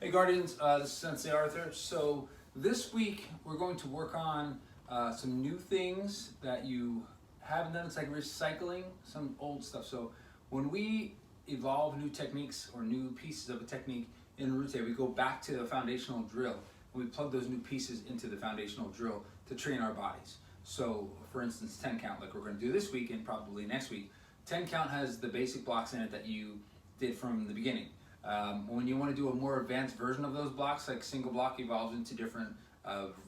Hey Guardians, this is Sensei Arthur. So this week we're going to work on some new things that you haven't done. It's like recycling some old stuff. So when we evolve new techniques or new pieces of a technique in Rute, we go back to the foundational drill. And we plug those new pieces into the foundational drill to train our bodies. So for instance, 10 count, like we're going to do this week and probably next week. 10 count has the basic blocks in it that you did from the beginning. When you want to do a more advanced version of those blocks, like single block evolves into different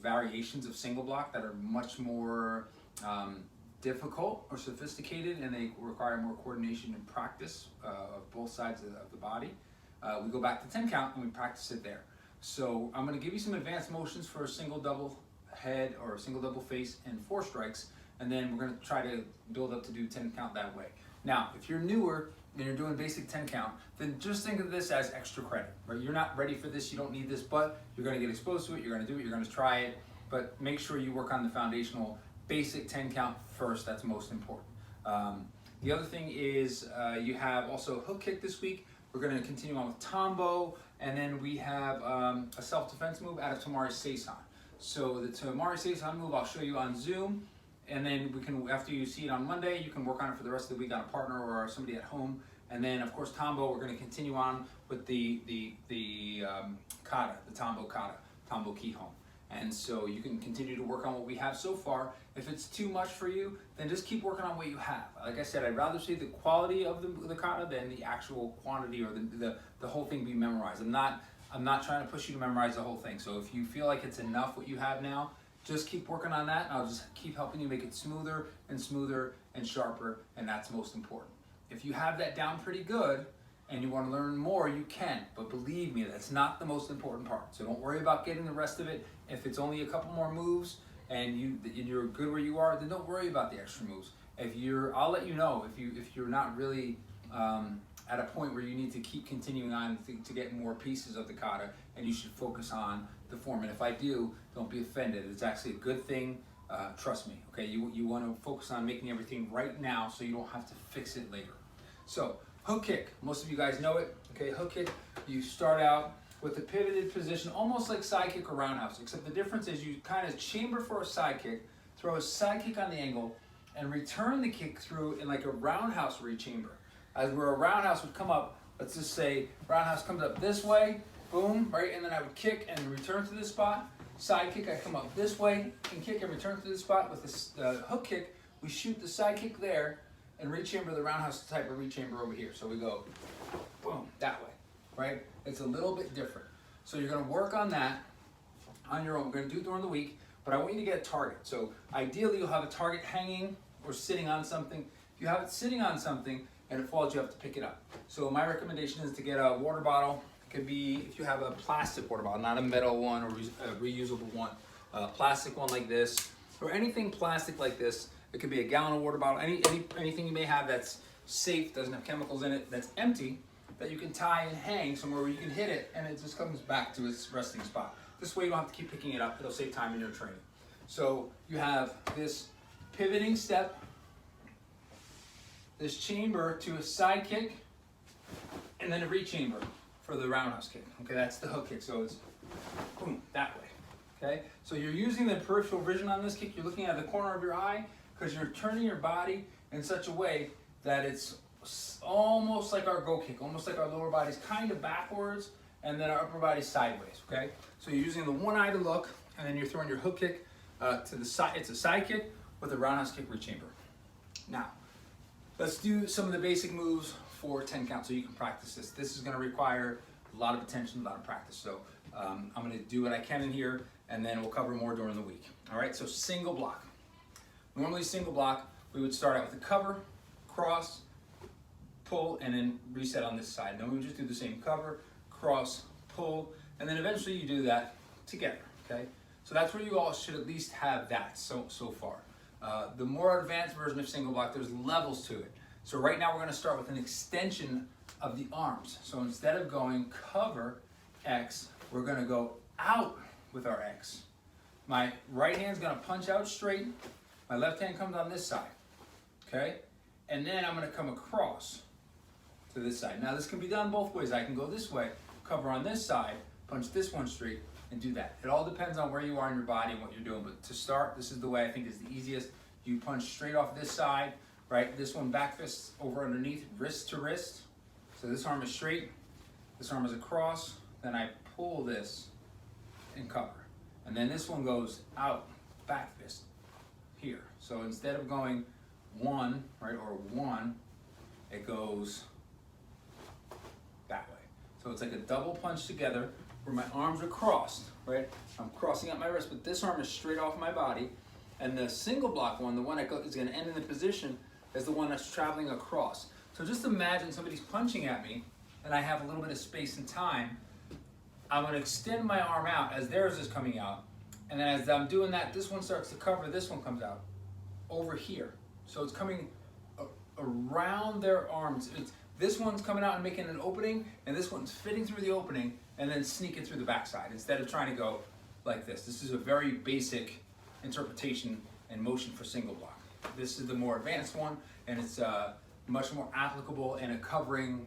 variations of single block that are much more difficult or sophisticated, and they require more coordination and practice of both sides of the body. We go back to 10 count and we practice it there. So I'm going to give you some advanced motions for a single double head or a single double face and 4 strikes, and then we're going to try to build up to do 10 count that way. Now, if you're newer and you're doing basic 10 count, then just think of this as extra credit, right? You're not ready for this, you don't need this, but you're gonna get exposed to it, you're gonna do it, you're gonna try it, but make sure you work on the foundational basic 10 count first, that's most important. The other thing is you have also hook kick this week. We're gonna continue on with Tombo, and then we have a self-defense move out of Tomari Seisan. So the Tomari Seisan move I'll show you on Zoom, and then we can, after you see it on Monday, you can work on it for the rest of the week on a partner or somebody at home. And then, of course, Tombo, we're going to continue on with the kata, the Tombo kata, Tombo Kihon. And so you can continue to work on what we have so far. If it's too much for you, then just keep working on what you have. Like I said, I'd rather see the quality of the kata than the actual quantity or the whole thing be memorized. I'm not trying to push you to memorize the whole thing. So if you feel like it's enough what you have now, just keep working on that, and I'll just keep helping you make it smoother and sharper, and that's most important. If you have that down pretty good and you want to learn more, you can, but believe me, that's not the most important part. So don't worry about getting the rest of it. If it's only a couple more moves and you're good where you are, then don't worry about the extra moves. I'll let you know if you're not really at a point where you need to keep continuing on to get more pieces of the kata, and you should focus on the form. And if I do, don't be offended. It's actually a good thing. Trust me. Okay, you want to focus on making everything right now so you don't have to fix it later. So hook kick, most of you guys know it. Okay, hook kick. You start out with a pivoted position, almost like side kick or roundhouse, except the difference is you kind of chamber for a side kick, throw a side kick on the angle, and return the kick through in like a roundhouse rechamber. As where a roundhouse would come up, let's just say roundhouse comes up this way, boom, right, and then I would kick and return to this spot. Side kick, I come up this way and kick and return to this spot. With this hook kick, we shoot the side kick there and rechamber the roundhouse type of rechamber over here. So we go, boom, that way, right? It's a little bit different. So you're gonna work on that on your own. We're gonna do it during the week, but I want you to get a target. So ideally you'll have a target hanging or sitting on something. If you have it sitting on something and it falls, you have to pick it up. So my recommendation is to get a water bottle. It could be, if you have a plastic water bottle, not a metal one or a reusable one, a plastic one like this, or anything plastic like this. It could be a gallon of water bottle, anything you may have that's safe, doesn't have chemicals in it, that's empty, that you can tie and hang somewhere where you can hit it and it just comes back to its resting spot. This way you don't have to keep picking it up. It'll save time in your training. So you have this pivoting step, this chamber to a side kick, and then a rechamber for the roundhouse kick. Okay, that's the hook kick. So it's boom, that way. Okay, so you're using the peripheral vision on this kick. You're looking at the corner of your eye because you're turning your body in such a way that it's almost like our go kick, almost like our lower body's kind of backwards and then our upper body's sideways. Okay, so you're using the one eye to look, and then you're throwing your hook kick to the side. It's a side kick with a roundhouse kick rechamber. Now, let's do some of the basic moves for 10 count so you can practice this. This is going to require a lot of attention, a lot of practice. So I'm going to do what I can in here, and then we'll cover more during the week. All right, so single block. Normally single block, we would start out with a cover, cross, pull, and then reset on this side. Then we would just do the same cover, cross, pull, and then eventually you do that together, okay? So that's where you all should at least have that so far. The more advanced version of single block, there's levels to it. So right now we're going to start with an extension of the arms. So instead of going cover X, we're going to go out with our X. My right hand's going to punch out straight. My left hand comes on this side, okay? And then I'm going to come across to this side. Now this can be done both ways. I can go this way, cover on this side, punch this one straight, and do that. It all depends on where you are in your body and what you're doing, but to start, this is the way I think is the easiest. You punch straight off this side, right? This one back fist over underneath, wrist to wrist. So this arm is straight, this arm is across, then I pull this and cover. And then this one goes out, back fist, here. So instead of going one, right, or one, it goes that way. So it's like a double punch together where my arms are crossed, right? I'm crossing out my wrist, but this arm is straight off my body. And the single block one, the one that is gonna end in the position, is the one that's traveling across. So just imagine somebody's punching at me and I have a little bit of space and time. I'm gonna extend my arm out as theirs is coming out. And then as I'm doing that, this one starts to cover, this one comes out over here. So it's coming around their arms. This one's coming out and making an opening, and this one's fitting through the opening and then sneaking through the backside instead of trying to go like this. This is a very basic interpretation and motion for single block. This is the more advanced one, and it's much more applicable in a covering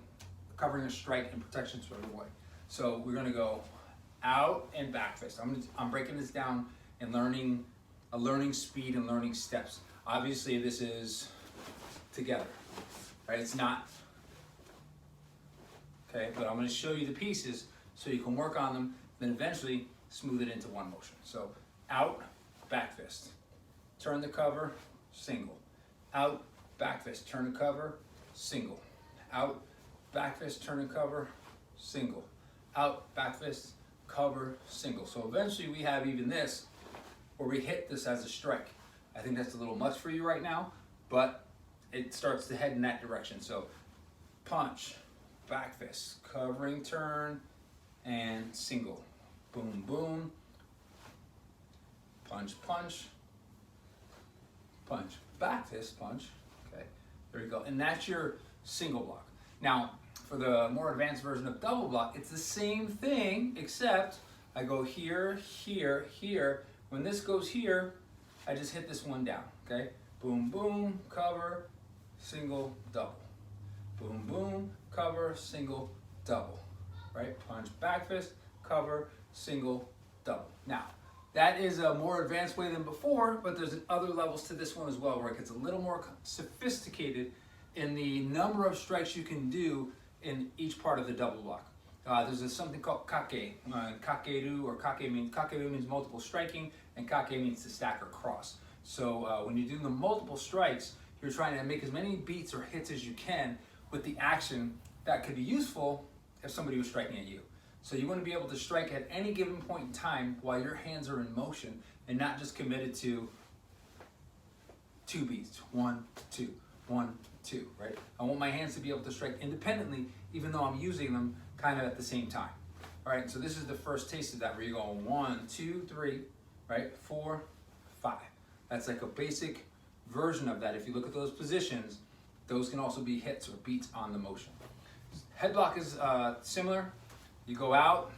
a strike and protection sort of way. So we're gonna go out and back fist. I'm breaking this down and learning speed and learning steps. Obviously this is together, right? It's not, okay, but I'm gonna show you the pieces so you can work on them, then eventually smooth it into one motion. So out, back fist, turn the cover, single, out, back fist, turn the cover, single, out, back fist, turn and cover, single, out, back fist, cover, single. So eventually we have even this where we hit this as a strike. I think that's a little much for you right now, but it starts to head in that direction. So punch, back fist, covering turn, and single. Boom, boom, punch, punch, punch, back fist, punch. Okay, there you go. And that's your single block. Now, for the more advanced version of double block, it's the same thing, except I go here, here, here. When this goes here, I just hit this one down, okay? Boom, boom, cover, single, double. Boom, boom, cover, single, double, right? Punch, back fist, cover, single, double. Now, that is a more advanced way than before, but there's other levels to this one as well, where it gets a little more sophisticated in the number of strikes you can do in each part of the double block. There's something called kake, kakeru, or kakeru means multiple striking, and kake means to stack or cross. So when you're doing the multiple strikes, you're trying to make as many beats or hits as you can with the action that could be useful if somebody was striking at you. So you want to be able to strike at any given point in time while your hands are in motion and not just committed to 2 beats, 1, 2, 1, 2, right? I want my hands to be able to strike independently even though I'm using them kind of at the same time. All right, so this is the first taste of that where you're going 1, 2, 3, right? 4, 5. That's like a basic version of that. If you look at those positions, those can also be hits or beats on the motion. Headlock is similar. You go out,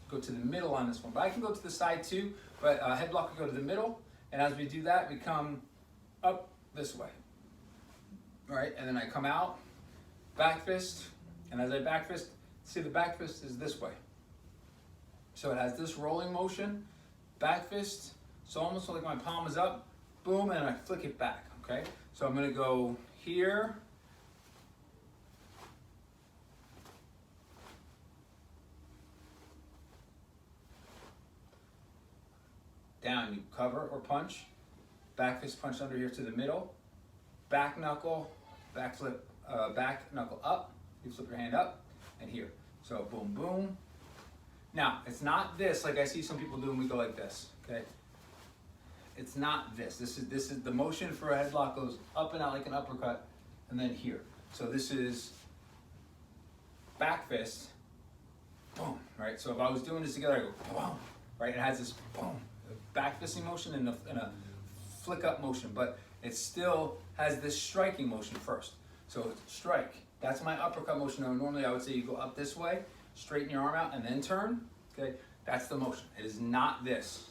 go to the middle on this one, but I can go to the side too, but headlock will go to the middle, and as we do that, we come up this way. All right, and then I come out, back fist, and as I back fist, see the back fist is this way. So it has this rolling motion, back fist, so almost like my palm is up, boom, and I flick it back, okay? So I'm gonna go here, down, you cover or punch, back fist punch under here to the middle, back knuckle, back flip, back knuckle up, you flip your hand up, and here. So boom, boom. Now, it's not this like I see some people do when we go like this, okay? It's not this. This is the motion for a headlock goes up and out like an uppercut, and then here. So this is back fist, boom, right? So if I was doing this together, I go boom, right? It has this boom, back fisting motion and a flick up motion, but it still has this striking motion first. So it's strike. That's my uppercut motion. Now, normally I would say you go up this way, straighten your arm out, and then turn. Okay, that's the motion. It is not this.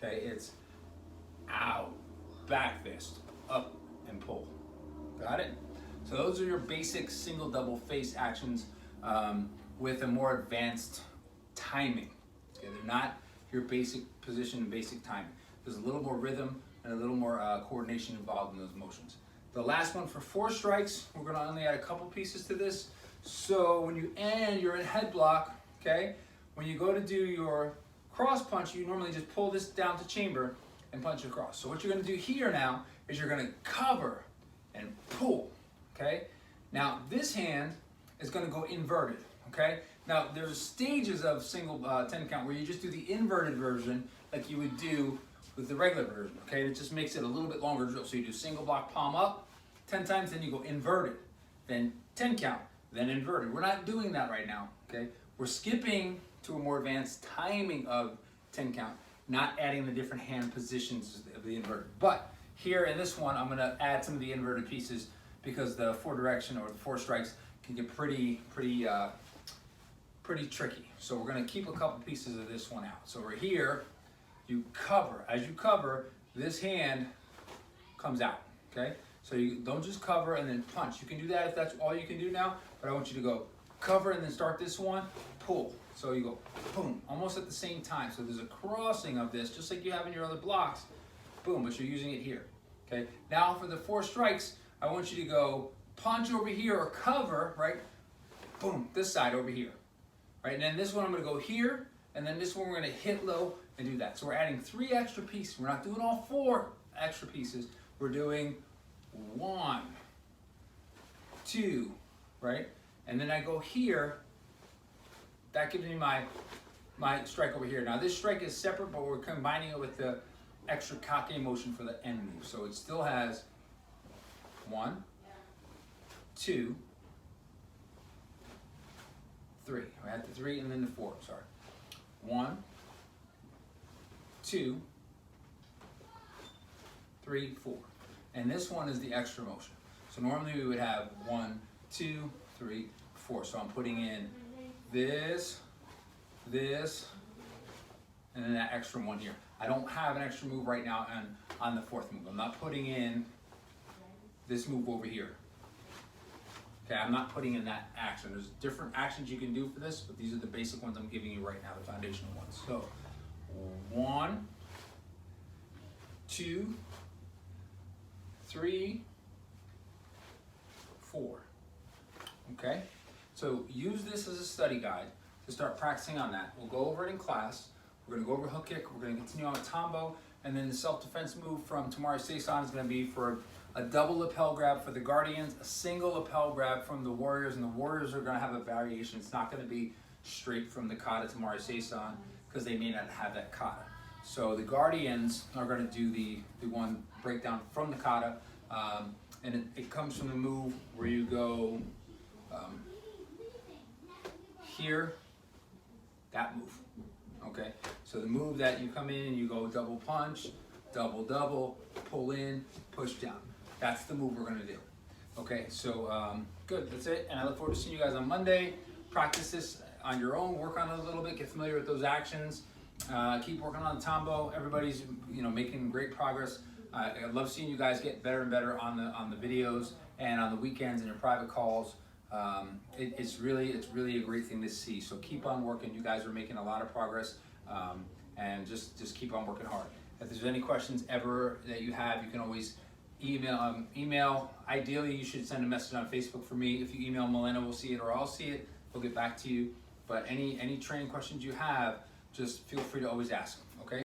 Okay, it's out, back fist, up, and pull. Got it? So those are your basic single double face actions. with a more advanced timing. Okay, they're not your basic position and basic timing. There's a little more rhythm and a little more coordination involved in those motions. The last one for 4 strikes, we're gonna only add a couple pieces to this. So when you end, you're in head block, okay? When you go to do your cross punch, you normally just pull this down to chamber and punch across. So what you're gonna do here now is you're gonna cover and pull, okay? Now this hand is gonna go inverted, okay? Now there's stages of single 10 count where you just do the inverted version like you would do with the regular version, okay? It just makes it a little bit longer drill. So you do single block palm up 10 times, then you go inverted, then 10 count, then inverted. We're not doing that right now, okay? We're skipping to a more advanced timing of 10 count, not adding the different hand positions of the inverted. But here in this one, I'm gonna add some of the inverted pieces because the 4 direction or the 4 strikes can get pretty tricky. So we're gonna keep a couple pieces of this one out. So we're here, you cover. As you cover, this hand comes out, okay? So you don't just cover and then punch. You can do that if that's all you can do now, but I want you to go cover and then start this one, pull. So you go boom, almost at the same time. So there's a crossing of this, just like you have in your other blocks, boom, but you're using it here, okay? Now for the 4 strikes, I want you to go punch over here or cover, right? Boom, this side over here, right? And then this one I'm gonna go here, and then this one we're gonna hit low and do that. So we're adding 3 extra pieces. We're not doing all 4 extra pieces. We're doing 1, 2, right? And then I go here, that gives me my strike over here. Now this strike is separate, but we're combining it with the extra kake motion for the end move. So it still has 1, 2, 3. I had the 3 and then the 4, sorry. 1, 2, 3, 4. And this one is the extra motion. So normally we would have 1, 2, 3, 4. So I'm putting in this, and then that extra one here. I don't have an extra move right now on the 4th move. I'm not putting in this move over here. Okay, I'm not putting in that action. There's different actions you can do for this, but these are the basic ones I'm giving you right now, the foundational ones. So 1, 2, 3, 4. Okay? So use this as a study guide to start practicing on that. We'll go over it in class. We're going to go over hook kick. We're going to continue on with Tambo. And then the self-defense move from Tamari Seisan is going to be for a double lapel grab for the Guardians, a single lapel grab from the Warriors, and the Warriors are going to have a variation. It's not going to be straight from the kata Tamari Seisan because they may not have that kata. So the Guardians are going to do the one breakdown from the kata, and it comes from the move where you go here, that move. Okay, so the move that you come in and you go double punch, double, pull in, push down. That's the move we're gonna do. Okay, so good, that's it. And I look forward to seeing you guys on Monday. Practice this on your own, work on it a little bit, get familiar with those actions. Keep working on the Tambo. Everybody's making great progress. I love seeing you guys get better and better on the videos and on the weekends and your private calls. It's really a great thing to see. So keep on working. You guys are making a lot of progress, and just keep on working hard. If there's any questions ever that you have, you can always email. Ideally, you should send a message on Facebook for me. If you email Milena, we'll see it, or I'll see it. We'll get back to you. But any training questions you have, just feel free to always ask. Okay.